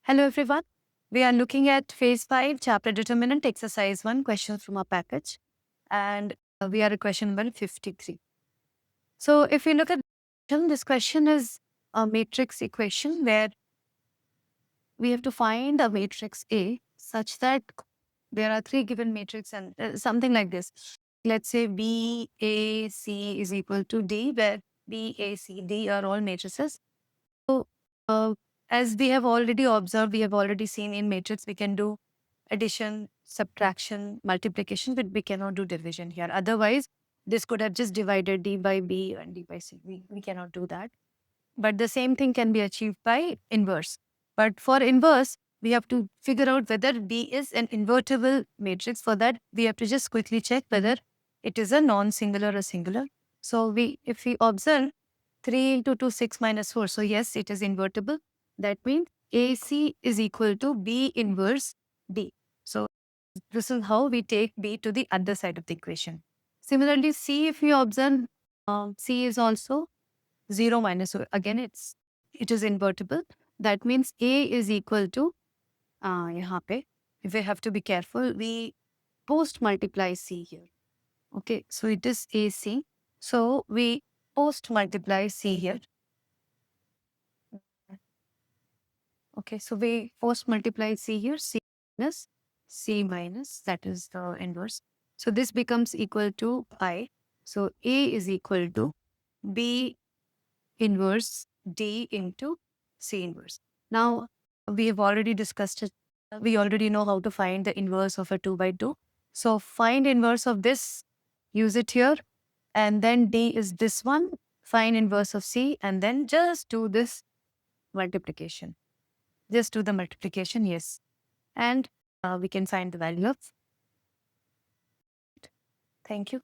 Hello everyone. We are looking at phase 5, chapter determinant, exercise 1, questions from our package. And we are at question number 53. So if you look at this question is a matrix equation where we have to find a matrix A such that there are three given matrices and something like this. Let's say B, A, C is equal to D, where B, A, C, D are all matrices. So, as we have already observed, we have already seen in matrix, we can do addition, subtraction, multiplication, but we cannot do division here. Otherwise, this could have just divided D by B and D by C. We cannot do that. But the same thing can be achieved by inverse. But for inverse, we have to figure out whether B is an invertible matrix. For that, we have to just quickly check whether it is a non-singular or singular. So if we observe 3 into 2, 6 minus 4. So yes, it is invertible. That means AC is equal to B inverse D. So this is how we take B to the other side of the equation. Similarly, C, if we observe, C is also 0 minus. So again, it is invertible. That means A is equal to, यहाँ पे, if we have to be careful, we post multiply C here. Okay, so it is AC. So we post multiply C here. Okay, so we post multiply C here, C minus, that is the inverse. So this becomes equal to I. So A is equal to B inverse D into C inverse. Now, we have already discussed it. We already know how to find the inverse of a 2 by 2. So find inverse of this, use it here. And then D is this one, find inverse of C, and then just do this multiplication. Just do the multiplication, yes. And we can find the value of. Thank you.